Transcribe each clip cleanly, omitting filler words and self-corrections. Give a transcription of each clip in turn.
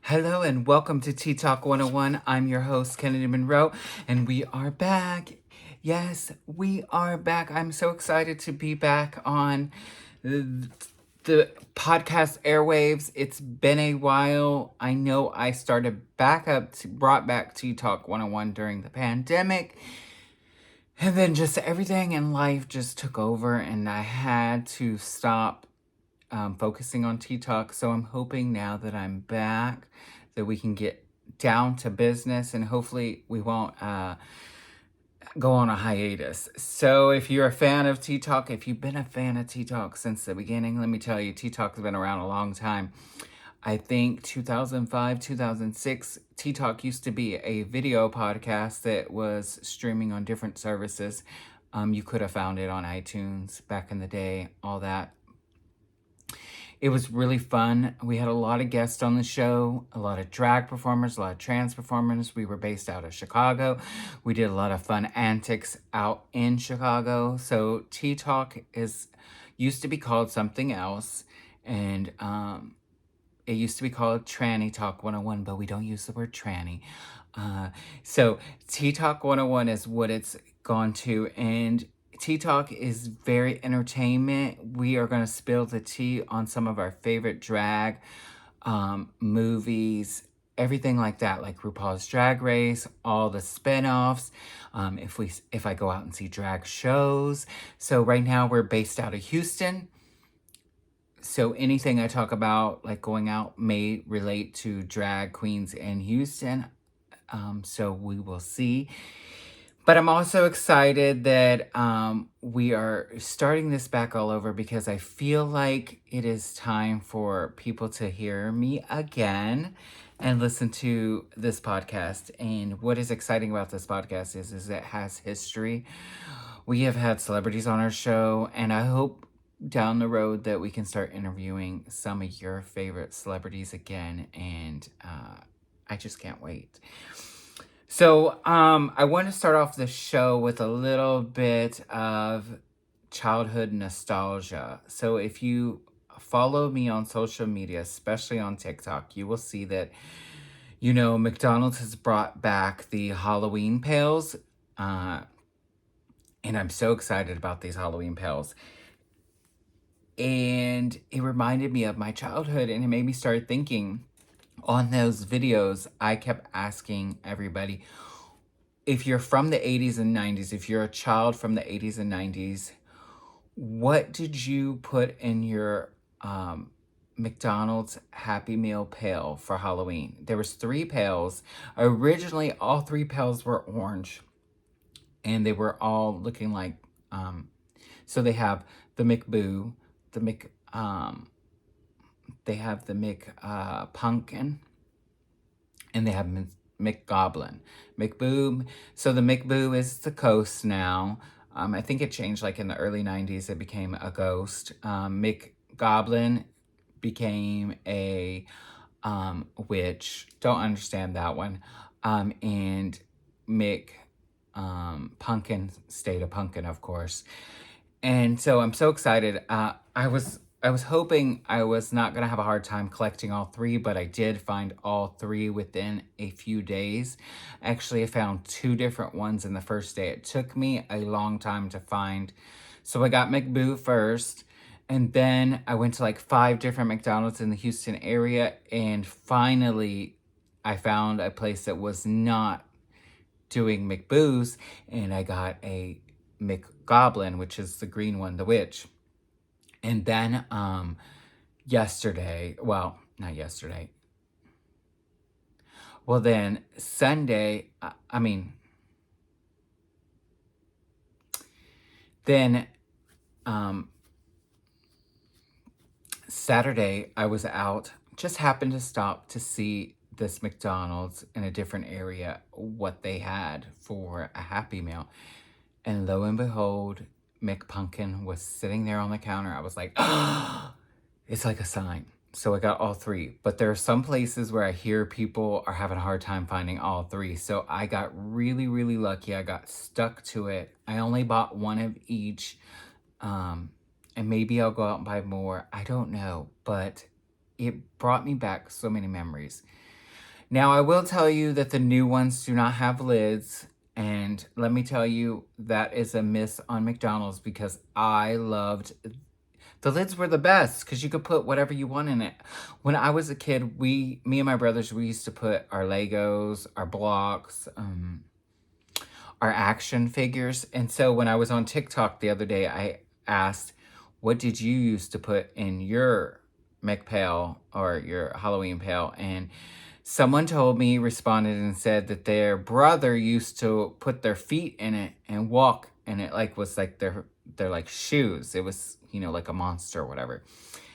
Hello and welcome to TTalk 101. I'm your host, Kennidi Monroe, and we are back. Yes, we are back. I'm so excited to be back on the podcast airwaves. It's been a while. I know I brought back TTalk 101 during the pandemic. And then just everything in life just took over, and I had to stop focusing on TikTok. So I'm hoping now that I'm back that we can get down to business and hopefully we won't go on a hiatus. So if you're a fan of TikTok, if you've been a fan of TikTok since the beginning, let me tell you, TikTok has been around a long time. I think 2005, 2006, TTalk used to be a video podcast that was streaming on different services. You could have found it on iTunes back in the day, all that. It was really fun. We had a lot of guests on the show, a lot of drag performers, a lot of trans performers. We were based out of Chicago. We did a lot of fun antics out in Chicago. So TTalk used to be called something else, and it used to be called Tranny Talk 101, but we don't use the word tranny. So TTalk 101 is what it's gone to, and TTalk is very entertainment. We are going to spill the tea on some of our favorite drag movies, everything like that, like Rupaul's Drag Race, all the spinoffs. If I go out and see drag shows. So right now we're based out of Houston. So anything I talk about, like going out, may relate to drag queens in Houston. So we will see. But I'm also excited that we are starting this back all over because I feel like it is time for people to hear me again and listen to this podcast. And what is exciting about this podcast is it has history. We have had celebrities on our show, and I hope down the road that we can start interviewing some of your favorite celebrities again. And I just can't wait. So, I want to start off the show with a little bit of childhood nostalgia. So, if you follow me on social media, especially on TikTok, you will see that, McDonald's has brought back the Halloween Pails. And I'm so excited about these Halloween Pails. And it reminded me of my childhood, and it made me start thinking. On those videos, I kept asking everybody, if you're from the 80s and 90s, if you're a child from the 80s and 90s, what did you put in your McDonald's Happy Meal pail for Halloween? There was 3 pails. Originally, all 3 pails were orange, and they were all looking like, so they have the McBoo, they have the Pumpkin, and they have McGoblin. McBoo, so the McBoo is the ghost now. I think it changed like in the early 90s, it became a ghost. McGoblin became a witch. Don't understand that one. And Pumpkin stayed a pumpkin, of course. And so I'm so excited. I was hoping I was not going to have a hard time collecting all 3, but I did find all 3 within a few days. Actually, I found 2 different ones in the first day. It took me a long time to find. So I got McBoo first, and then I went to like 5 different McDonald's in the Houston area, and finally I found a place that was not doing McBoos, and I got a McGoblin, which is the green one, the witch. And then not yesterday. Well, then Sunday, then Saturday I was out, just happened to stop to see this McDonald's in a different area, what they had for a Happy Meal. And lo and behold, McPumpkin was sitting there on the counter. I was like, oh, it's like a sign. So I got all 3. But there are some places where I hear people are having a hard time finding all 3. So I got really, really lucky. I got stuck to it. I only bought 1 of each. And maybe I'll go out and buy more. I don't know. But it brought me back so many memories. Now, I will tell you that the new ones do not have lids. And let me tell you, that is a miss on McDonald's because I loved the lids were the best because you could put whatever you want in it. When I was a kid, me and my brothers, we used to put our Legos, our blocks, our action figures. And so when I was on TikTok the other day, I asked, what did you use to put in your McPail or your Halloween pail? And someone told me, responded and said that their brother used to put their feet in it and walk, and it like was like their like shoes. It was, like a monster or whatever.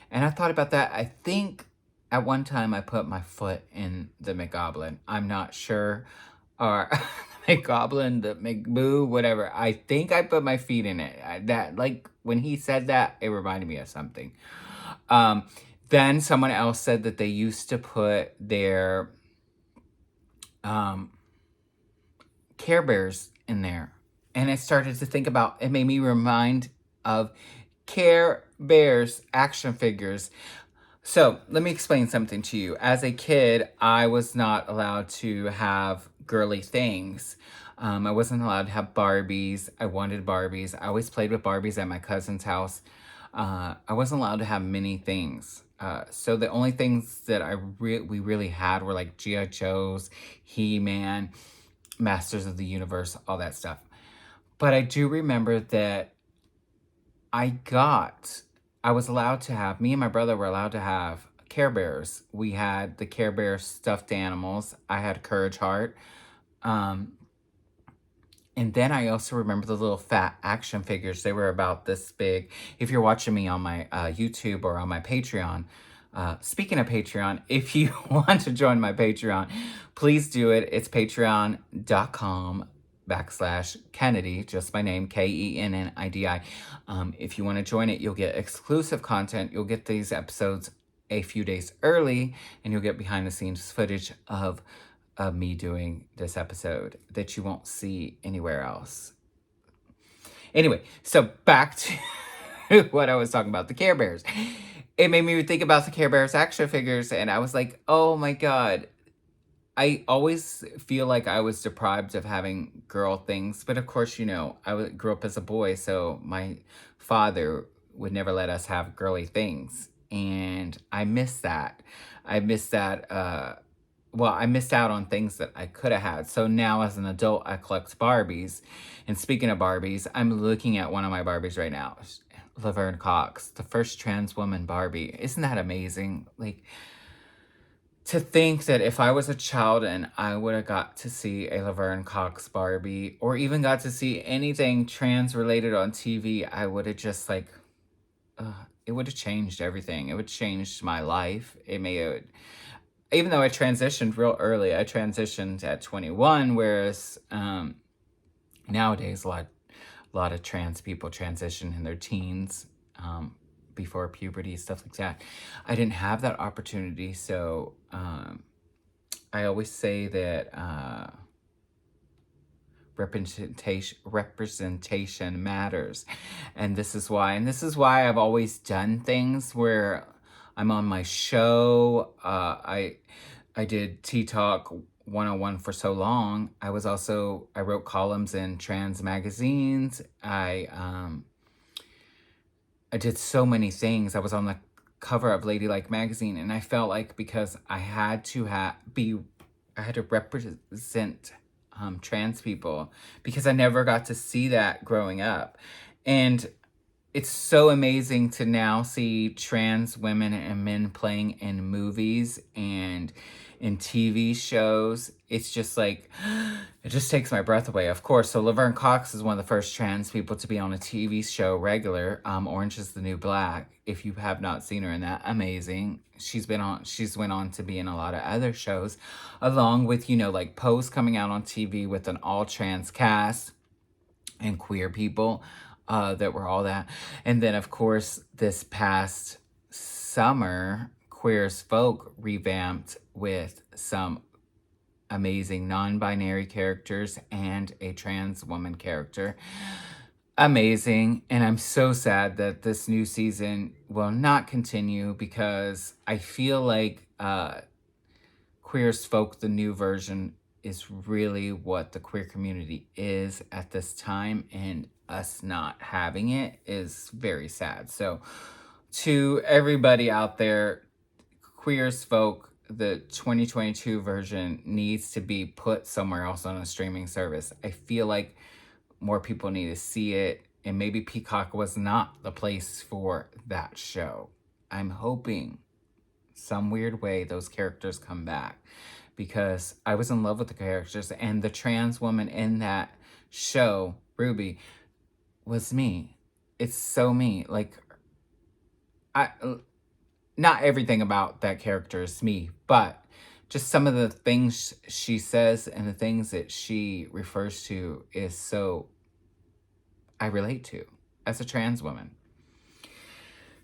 And I thought about that. I think at one time I put my foot in the McGoblin. I'm not sure. Or the McGoblin, the McBoo, whatever. I think I put my feet in it. That, like, when he said that, it reminded me of something. Then someone else said that they used to put their Care Bears in there. And I started to think about, it made me remind of Care Bears action figures. So let me explain something to you. As a kid, I was not allowed to have girly things. I wasn't allowed to have Barbies. I wanted Barbies. I always played with Barbies at my cousin's house. I wasn't allowed to have many things. So the only things that we really had were like G.I. Joes, He-Man, Masters of the Universe, all that stuff. But I do remember that I was allowed to have, me and my brother were allowed to have Care Bears. We had the Care Bear stuffed animals. I had Courage Heart. And then I also remember the little fat action figures. They were about this big. If you're watching me on my YouTube or on my Patreon, speaking of Patreon, if you want to join my Patreon, please do it. It's patreon.com/Kennidi, just my name, Kennidi. If you want to join it, you'll get exclusive content. You'll get these episodes a few days early, and you'll get behind the scenes footage of me doing this episode that you won't see anywhere else. Anyway, so back to what I was talking about, the Care Bears. It made me think about the Care Bears action figures, and I was like, oh my God. I always feel like I was deprived of having girl things, but of course, I grew up as a boy, so my father would never let us have girly things, and I miss that. I missed out on things that I could have had. So now as an adult, I collect Barbies. And speaking of Barbies, I'm looking at one of my Barbies right now. Laverne Cox, the first trans woman Barbie. Isn't that amazing? Like, to think that if I was a child and I would have got to see a Laverne Cox Barbie, or even got to see anything trans related on TV, I would have just it would have changed everything. It would change my life. Even though I transitioned real early, I transitioned at 21, whereas nowadays a lot of trans people transition in their teens, before puberty, stuff like that. I didn't have that opportunity, so I always say that representation matters, and this is why. And this is why I've always done things where I'm on my show. I did TTalk 101 for so long. I wrote columns in trans magazines. I did so many things. I was on the cover of Ladylike magazine, and I felt like because I had to represent trans people, because I never got to see that growing up. And it's so amazing to now see trans women and men playing in movies and in TV shows. It's just like, it just takes my breath away, of course. So Laverne Cox is one of the first trans people to be on a TV show regular, Orange is the New Black. If you have not seen her in that, amazing. She's went on to be in a lot of other shows, along with, like Pose coming out on TV with an all trans cast and queer people that were all that. And then, of course, this past summer, Queer as Folk revamped with some amazing non-binary characters and a trans woman character. Amazing. And I'm so sad that this new season will not continue, because I feel like Queer as Folk, the new version, is really what the queer community is at this time, and us not having it is very sad. So to everybody out there, Queer as Folk, the 2022 version needs to be put somewhere else on a streaming service. I feel like more people need to see it, and maybe Peacock was not the place for that show. I'm hoping some weird way those characters come back, because I was in love with the characters, and the trans woman in that show, Ruby, was me. It's so me. Like, I not everything about that character is me, but just some of the things she says and the things that she refers to is so I relate to as a trans woman.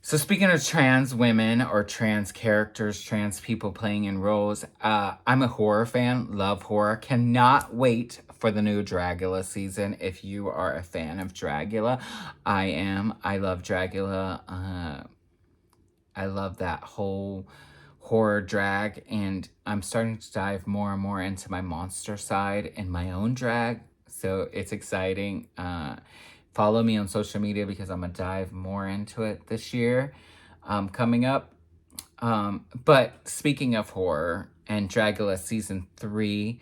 So speaking of trans women or trans characters, trans people playing in roles, I'm a horror fan, love horror, cannot wait for the new Dragula season. If you are a fan of Dragula, I am. I love Dragula. I love that whole horror drag, and I'm starting to dive more and more into my monster side in my own drag, so it's exciting. Follow me on social media because I'm gonna dive more into it this year coming up. But speaking of horror and Dragula season 3,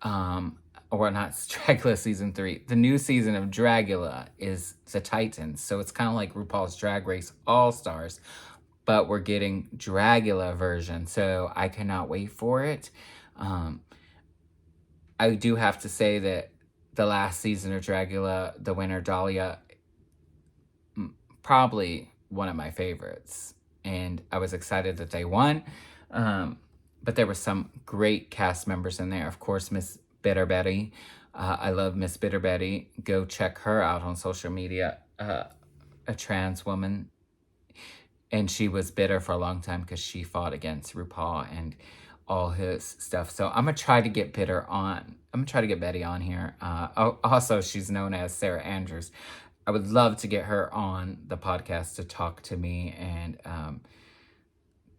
or not Dragula season 3, the new season of Dragula is the Titans, so it's kind of like RuPaul's Drag Race All Stars, but we're getting Dragula version, so I cannot wait for it. I do have to say that the last season of Dragula, the winner, Dahlia, probably one of my favorites, and I was excited that they won. But there were some great cast members in there. Of course, Miss Bitter Betty. I love Miss Bitter Betty. Go check her out on social media. A trans woman, and she was bitter for a long time because she fought against RuPaul and all his stuff. So I'm going to try to get Bitter on. I'm going to try to get Betty on here. Also, she's known as Sarah Andrews. I would love to get her on the podcast to talk to me and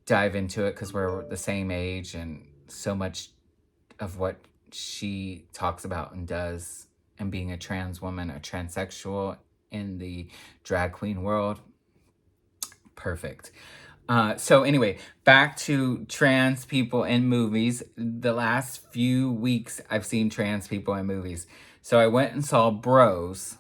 dive into it, because we're the same age, and so much of what she talks about and does, and being a trans woman, a transsexual in the drag queen world, perfect. So anyway, back to trans people in movies. The last few weeks, I've seen trans people in movies. So I went and saw Bros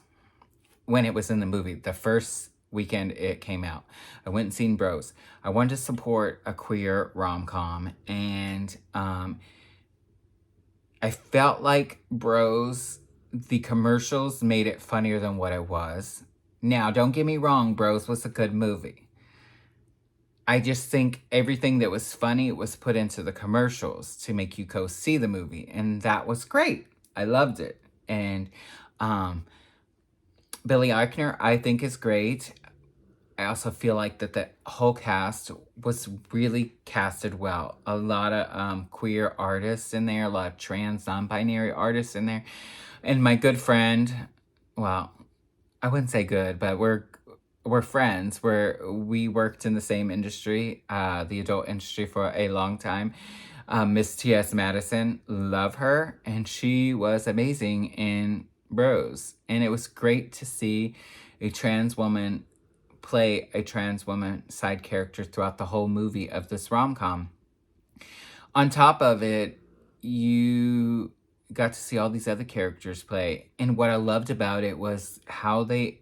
when it was in the movie. The first weekend it came out, I went and seen Bros. I wanted to support a queer rom-com, and I felt like Bros, the commercials made it funnier than what it was. Now, don't get me wrong, Bros was a good movie. I just think everything that was funny was put into the commercials to make you go see the movie, and that was great. I loved it. And Billy Eichner, I think, is great. I also feel like that the whole cast was really casted well. A lot of queer artists in there, a lot of trans, non-binary artists in there. And my good friend, well, I wouldn't say good, but we're friends. We worked in the same industry, the adult industry, for a long time. Miss T.S. Madison, love her, and she was amazing in Bros. And it was great to see a trans woman play a trans woman side character throughout the whole movie of this rom-com. On top of it, you got to see all these other characters play. And what I loved about it was how they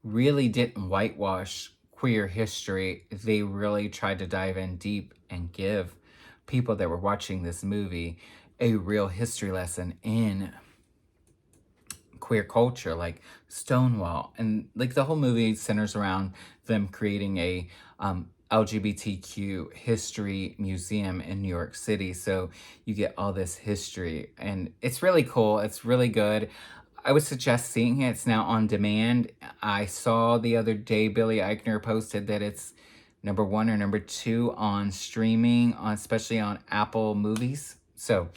really didn't whitewash queer history. They really tried to dive in deep and give people that were watching this movie a real history lesson in queer culture, like Stonewall. And like the whole movie centers around them creating a LGBTQ history museum in New York City. So you get all this history, and it's really cool. It's really good. I would suggest seeing it. It's now on demand. I saw the other day Billy Eichner posted that it's number 1 or number 2 on streaming, especially on Apple Movies. So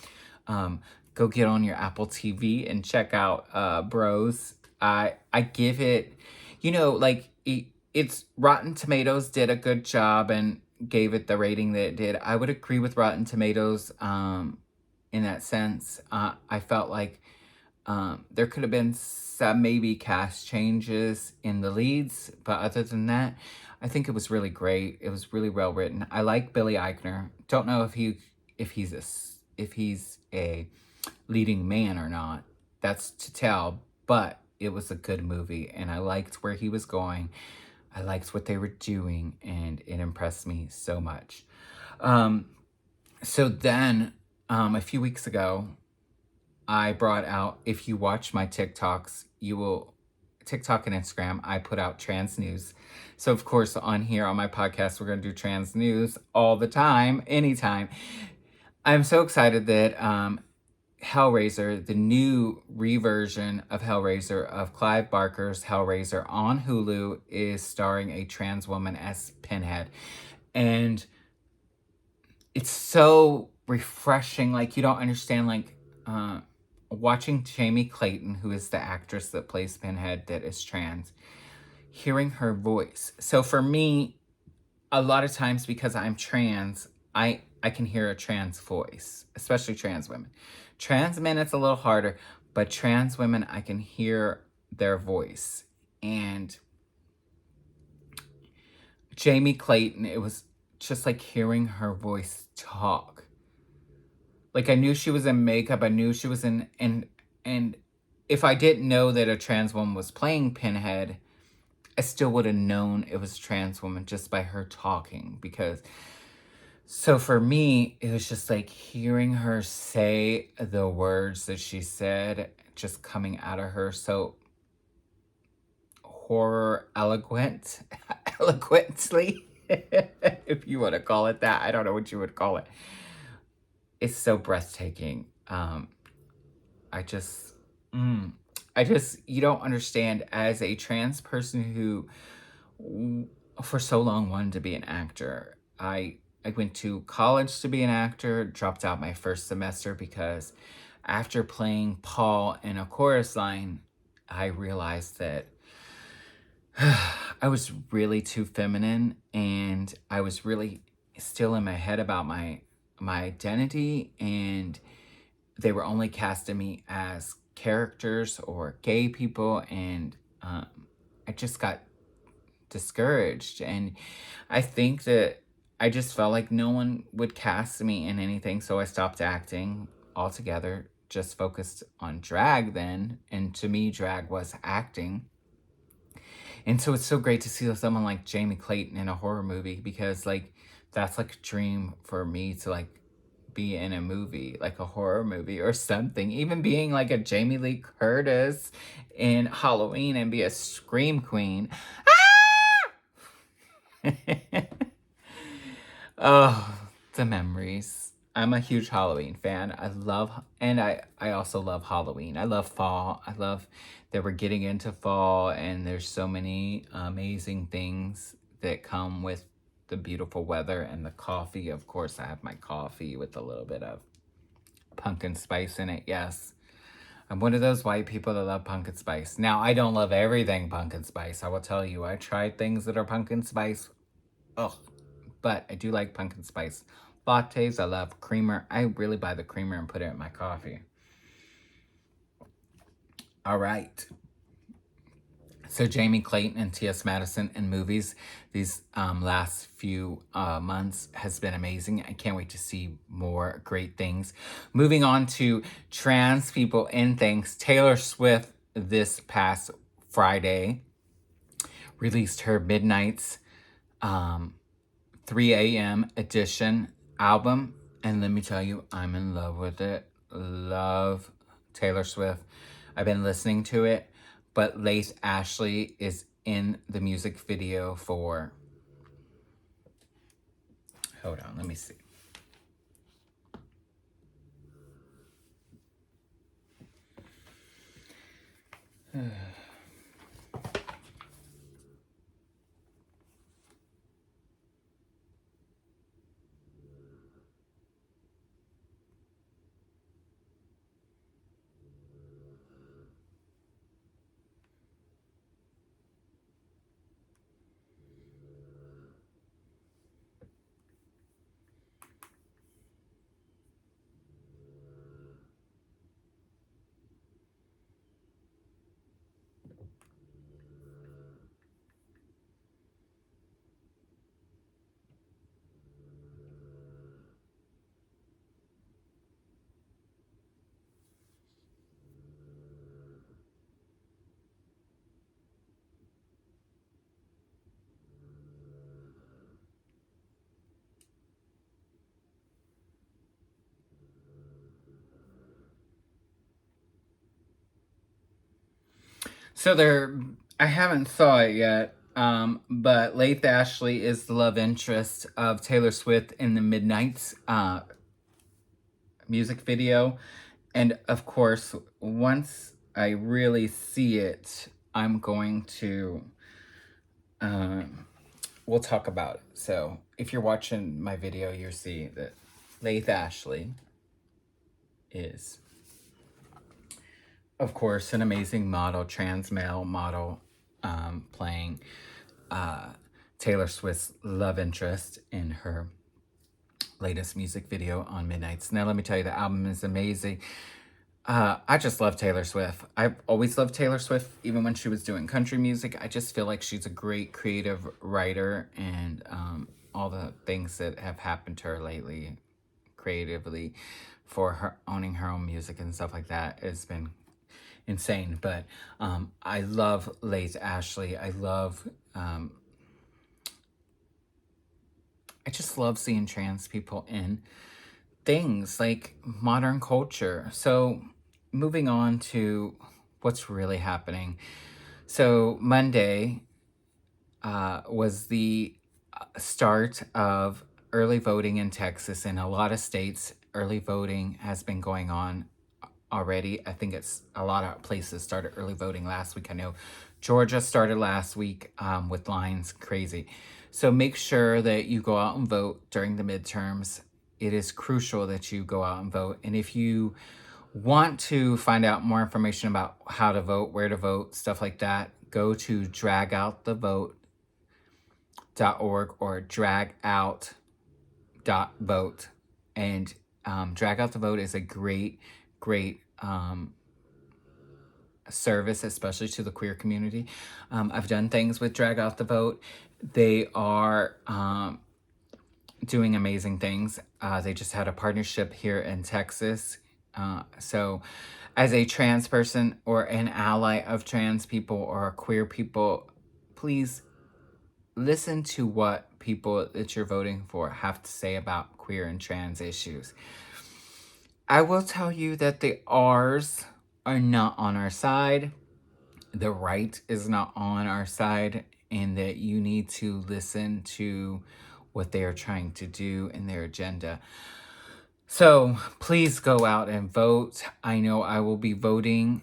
go get on your Apple TV and check out Bros. I give it, like it's Rotten Tomatoes did a good job and gave it the rating that it did. I would agree with Rotten Tomatoes in that sense. I felt like there could have been some maybe cast changes in the leads, but other than that, I think it was really great. It was really well written. I like Billy Eichner. Don't know if he's a leading man or not. That's to tell, but it was a good movie, and I liked where he was going. I liked what they were doing, and it impressed me so much. So then, a few weeks ago, I brought out, if you watch my TikToks, you will, TikTok and Instagram, I put out trans news. So, of course, on here on my podcast, we're going to do trans news all the time, anytime. I'm so excited that Hellraiser, the new reversion of Hellraiser, of Clive Barker's Hellraiser on Hulu, is starring a trans woman as Pinhead. And it's so refreshing. Like, you don't understand, like, watching Jamie Clayton, who is the actress that plays Pinhead that is trans, hearing her voice. So for me, a lot of times, because I'm trans, I can hear a trans voice, especially trans women. Trans men, it's a little harder, but trans women, I can hear their voice. And Jamie Clayton, it was just like hearing her voice talk. Like, I knew she was in makeup, I knew she was in, and if I didn't know that a trans woman was playing Pinhead, I still would have known it was a trans woman just by her talking. Because, so for me, it was just like hearing her say the words that she said just coming out of her so horror eloquently, if you want to call it that. I don't know what you would call it. It's so breathtaking. I just, you don't understand, as a trans person who for so long wanted to be an actor. I went to college to be an actor, dropped out my first semester because after playing Paul in a chorus line, I realized that I was really too feminine, and I was really still in my head about my identity, and they were only casting me as characters or gay people, and I just got discouraged. And I think that I just felt like no one would cast me in anything, so I stopped acting altogether, just focused on drag then, and to me, drag was acting. And so it's so great to see someone like Jamie Clayton in a horror movie, because, like, that's like a dream for me to, like, be in a movie, like a horror movie or something. Even being like a Jamie Lee Curtis in Halloween and be a scream queen. Ah! Oh, the memories. I'm a huge Halloween fan. I also love Halloween. I love fall. I love that we're getting into fall, and there's so many amazing things that come with the beautiful weather and the coffee. Of course, I have my coffee with a little bit of pumpkin spice in it. Yes. I'm one of those white people that love pumpkin spice. Now, I don't love everything pumpkin spice. I will tell you, I tried things that are pumpkin spice. Ugh. But I do like pumpkin spice lattes. I love creamer. I really buy the creamer and put it in my coffee. All right. So Jamie Clayton and T.S. Madison in movies these last few months has been amazing. I can't wait to see more great things. Moving on to trans people in things. Taylor Swift this past Friday released her Midnight's 3 a.m. edition album. And let me tell you, I'm in love with it. Love Taylor Swift. I've been listening to it. But Lace Ashley is in the music video for... Hold on, let me see. I haven't saw it yet, but Laith Ashley is the love interest of Taylor Swift in the Midnights music video. And of course, once I really see it, I'm going to, we'll talk about it. So if you're watching my video, you'll see that Laith Ashley is, of course, an amazing model, trans male model, playing Taylor Swift's love interest in her latest music video on Midnights. Now, let me tell you, the album is amazing. I just love Taylor Swift. I've always loved Taylor Swift, even when she was doing country music. I just feel like she's a great creative writer, and all the things that have happened to her lately, creatively, for her owning her own music and stuff like that, has been insane. But I love Laith Ashley. I just love seeing trans people in things like modern culture. So moving on to what's really happening. So Monday was the start of early voting in Texas. In a lot of states, early voting has been going on already. I think it's a lot of places started early voting last week. I know Georgia started last week with lines crazy. So make sure that you go out and vote during the midterms. It is crucial that you go out and vote. And if you want to find out more information about how to vote, where to vote, stuff like that, go to dragoutthevote.org or dragout.vote. And Drag Out the Vote is a great service, especially to the queer community. I've done things with Drag Out the Vote. They are doing amazing things. They just had a partnership here in Texas. So as a trans person or an ally of trans people or queer people, please listen to what people that you're voting for have to say about queer and trans issues. I will tell you that the R's are not on our side. The right is not on our side, and that you need to listen to what they are trying to do in their agenda. So please go out and vote. I know I will be voting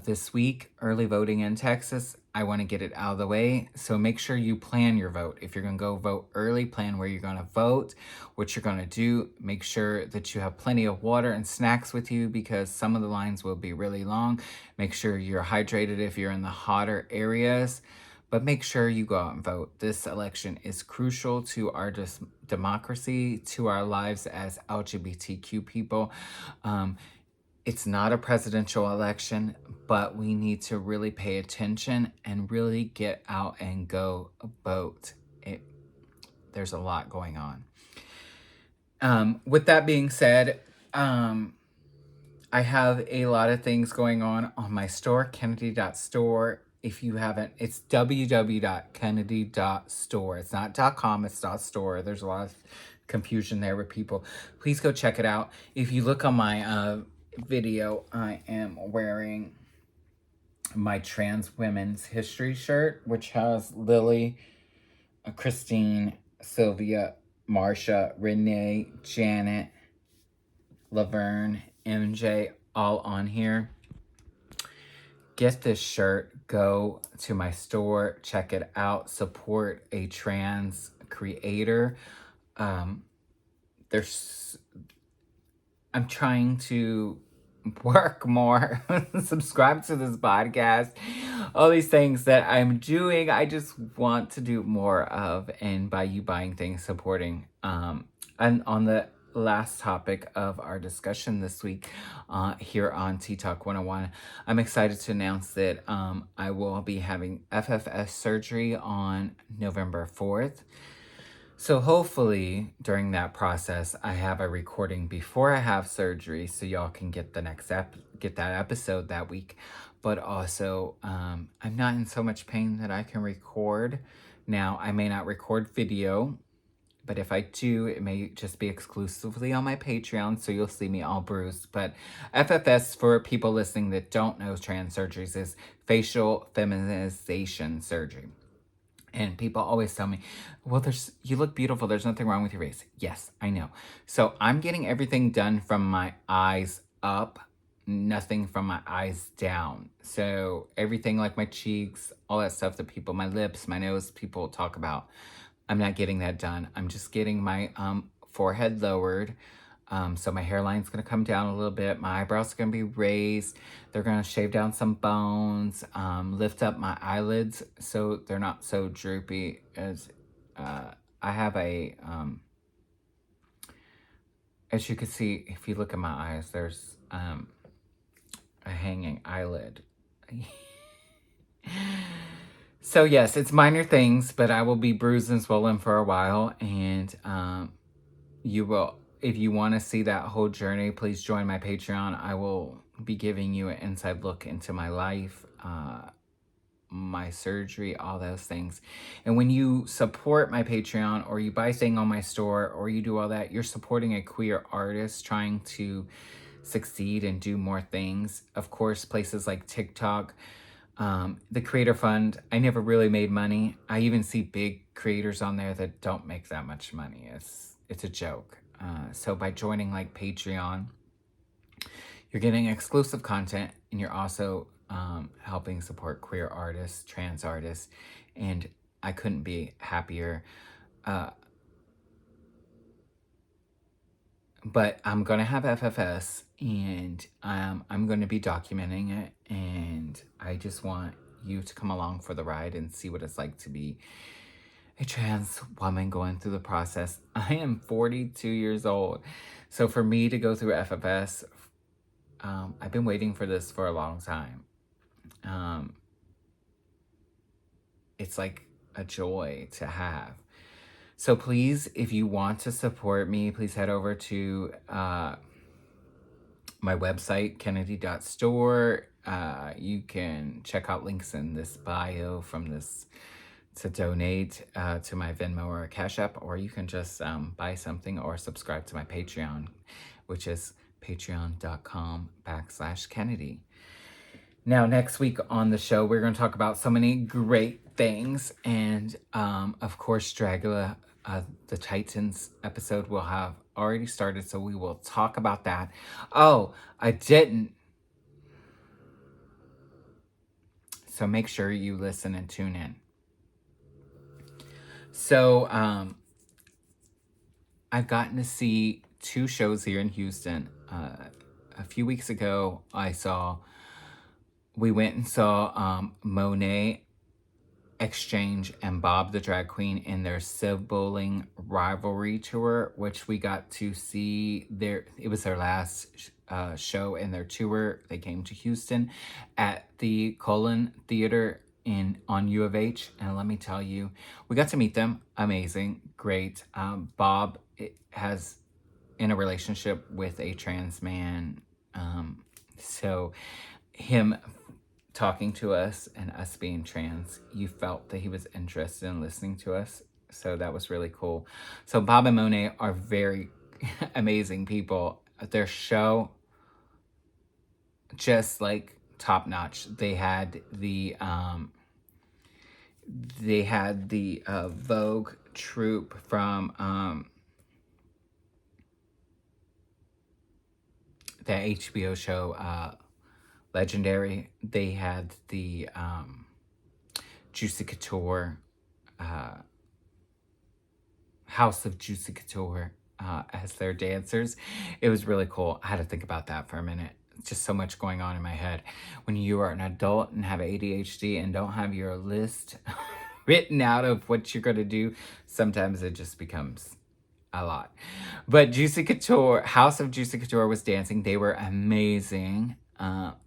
this week, early voting in Texas. I want to get it out of the way. So make sure you plan your vote. If you're going to go vote early, plan where you're going to vote, what you're going to do. Make sure that you have plenty of water and snacks with you, because some of the lines will be really long. Make sure you're hydrated if you're in the hotter areas. But make sure you go out and vote. This election is crucial to our democracy, to our lives as LGBTQ people. It's not a presidential election, but we need to really pay attention and really get out and go vote. There's a lot going on. With that being said, I have a lot of things going on my store, Kennidi.store. If you haven't, it's www.kennidi.store. It's not .com, it's .store. There's a lot of confusion there with people. Please go check it out. If you look on my video, I am wearing my Trans Women's History shirt, which has Lily, Christine, Sylvia, Marsha, Renee, Janet, Laverne, MJ, all on here. Get this shirt, go to my store, check it out, support a trans creator. I'm trying to work more, subscribe to this podcast, all these things that I'm doing, I just want to do more of, and by you buying things, supporting. And on the last topic of our discussion this week here on TTalk 101, I'm excited to announce that I will be having FFS surgery on November 4th. So hopefully during that process, I have a recording before I have surgery, so y'all can get the get that episode that week. But also, I'm not in so much pain that I can record. Now, I may not record video But if I do, it may just be exclusively on my Patreon, so you'll see me all bruised. But FFS, for people listening that don't know trans surgeries, is facial feminization surgery. And people always tell me, well, you look beautiful. There's nothing wrong with your face. Yes, I know. So I'm getting everything done from my eyes up, nothing from my eyes down. So everything like my cheeks, all that stuff that my lips, my nose, people talk about, I'm not getting that done. I'm just getting my forehead lowered. So my hairline's going to come down a little bit. My eyebrows are going to be raised. They're going to shave down some bones, lift up my eyelids so they're not so droopy. As I have as you can see, if you look at my eyes, there's a hanging eyelid. So yes, it's minor things, but I will be bruised and swollen for a while, and you will, if you want to see that whole journey, please join my Patreon. I will be giving you an inside look into my life, my surgery, all those things. And when you support my Patreon, or you buy thing on my store, or you do all that, you're supporting a queer artist trying to succeed and do more things. Of course, places like TikTok, the Creator Fund, I never really made money. I even see big creators on there that don't make that much money. It's a joke. So by joining like Patreon, you're getting exclusive content, and you're also helping support queer artists, trans artists, and I couldn't be happier. But I'm going to have FFS, and I'm going to be documenting it, and I just want you to come along for the ride and see what it's like to be a trans woman going through the process. I am 42 years old. So for me to go through FFS, I've been waiting for this for a long time. It's like a joy to have. So please, if you want to support me, please head over to my website, kennedy.store. You can check out links in this bio from this to donate to my Venmo or Cash App, or you can just buy something or subscribe to my Patreon, which is patreon.com/Kennedy. Now, next week on the show, we're going to talk about so many great things. And, of course, Dragula, the Titans episode will have already started, so we will talk about that. Oh, I didn't. So make sure you listen and tune in. So, I've gotten to see 2 shows here in Houston. A few weeks ago, we went and saw Monet X Change and Bob the Drag Queen in their Sibling Rivalry tour, which we got to see it was their last show in their tour. They came to Houston at the Cullen Theater on U of H, and let me tell you, we got to meet them. Amazing, great. Bob has in a relationship with a trans man, so him talking to us and us being trans, you felt that he was interested in listening to us. So that was really cool. So Bob and Monet are very amazing people. Their show, just like top notch. They had the Vogue troupe from the HBO show Legendary. They had the Juicy Couture, House of Juicy Couture as their dancers. It was really cool. I had to think about that for a minute. Just so much going on in my head. When you are an adult and have ADHD and don't have your list written out of what you're going to do, sometimes it just becomes a lot. But Juicy Couture, House of Juicy Couture was dancing. They were amazing.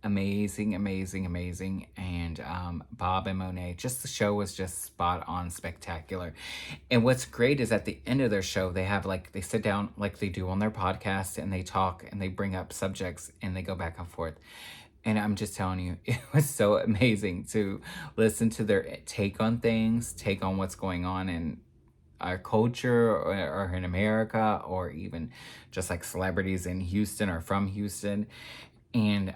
Amazing. And Bob and Monet, just the show was just spot on, spectacular. And what's great is at the end of their show, they have they sit down like they do on their podcast, and they talk and they bring up subjects and they go back and forth. And I'm just telling you, it was so amazing to listen to their take on things, take on what's going on. And our culture or in America, or even just like celebrities in Houston or from Houston. And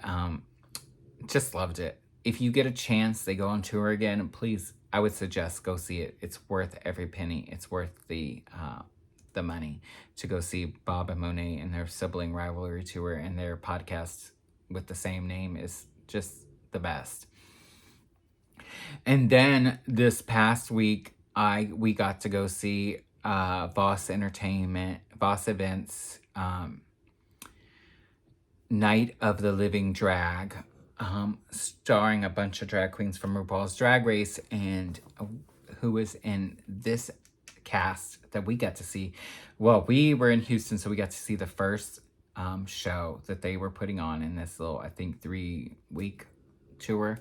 just loved it. If you get a chance, they go on tour again, please, I would suggest go see it. It's worth every penny. It's worth the money to go see Bob and Monet and their Sibling Rivalry tour, and their podcast with the same name is just the best. And then this past week, we got to go see Voss Events, Night of the Living Drag, starring a bunch of drag queens from Rupaul's Drag Race, and who was in this cast that we got to see. Well, we were in Houston, so we got to see the first show that they were putting on in this little, I think, 3-week tour.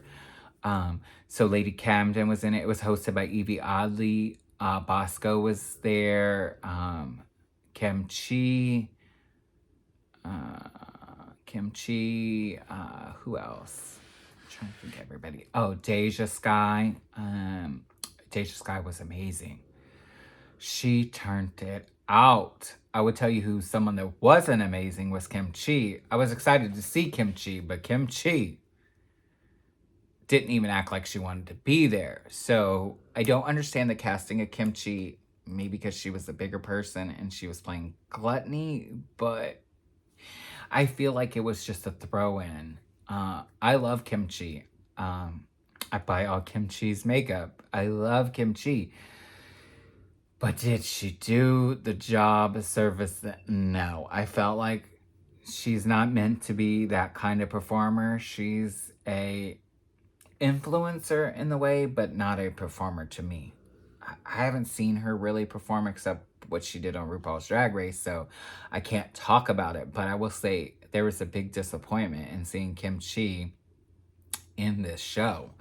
So Lady Camden was in it. It was hosted by Evie Oddly. Bosco was there. Kimchi, who else? I'm trying to think of everybody. Oh, Deja Sky. Deja Sky was amazing. She turned it out. I would tell you who someone that wasn't amazing was Kimchi. I was excited to see Kimchi, but Kimchi didn't even act like she wanted to be there. So I don't understand the casting of Kimchi, maybe because she was the bigger person and she was playing Gluttony, but I feel like it was just a throw-in. I love Kimchi. I buy all Kimchi's makeup. I love Kimchi. But did she do the job service? No. I felt like she's not meant to be that kind of performer. She's a influencer in the way, but not a performer to me. I haven't seen her really perform except what she did on RuPaul's Drag Race, so I can't talk about it. But I will say there was a big disappointment in seeing Kimchi in this show.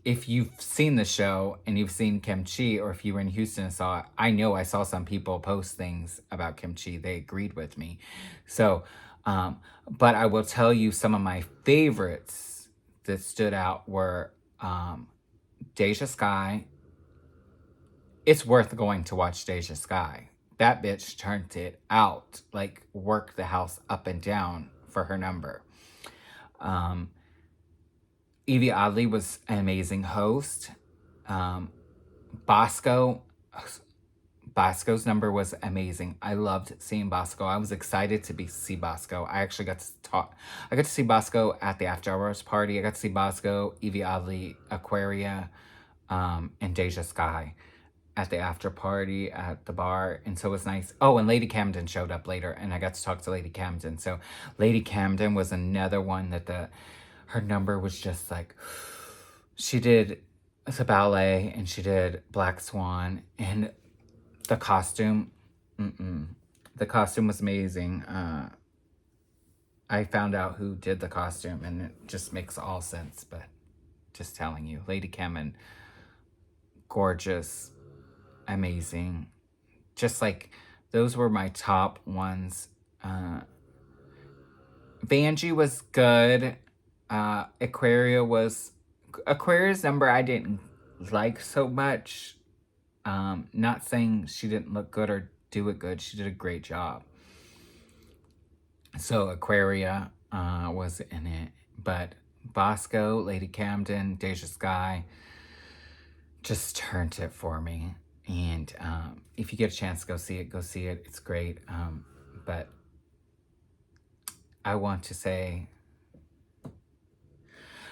If you've seen the show and you've seen Kimchi, or if you were in Houston and saw it, I know I saw some people post things about Kimchi. They agreed with me. So, but I will tell you some of my favorites that stood out were Deja Sky. It's worth going to watch Deja Sky. That bitch turned it out, like worked the house up and down for her number. Evie Oddly was an amazing host. Bosco's number was amazing. I loved seeing Bosco. I was excited to see Bosco. I actually got to see Bosco at the after hours party. I got to see Bosco, Evie Oddly, Aquaria, and Deja Sky at the after party at the bar. And so it was nice. Oh, and Lady Camden showed up later, and I got to talk to Lady Camden. So Lady Camden was another one that her number was just like, she did the ballet and she did Black Swan, and the costume, the costume was amazing. I found out who did the costume, and it just makes all sense, but just telling you, Lady Camden, gorgeous, amazing. Just like, those were my top ones. Vanjie was good. Aquaria's number I didn't like so much. Not saying she didn't look good or do it good. She did a great job. So Aquaria was in it. But Bosco, Lady Camden, Deja Sky just turned it for me. And if you get a chance to go see it, go see it. It's great. But I want to say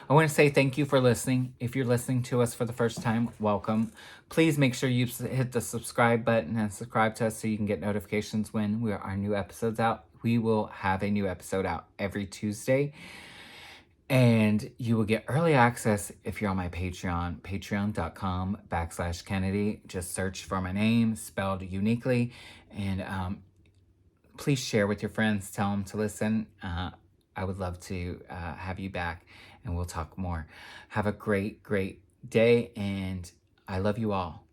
thank you for listening. If you're listening to us for the first time, welcome. Please make sure you hit the subscribe button and subscribe to us so you can get notifications when our new episodes out. We will have a new episode out every Tuesday. And you will get early access if you're on my Patreon, patreon.com/Kennidi. Just search for my name, spelled uniquely. And please share with your friends. Tell them to listen. I would love to have you back, and we'll talk more. Have a great, great day, and I love you all.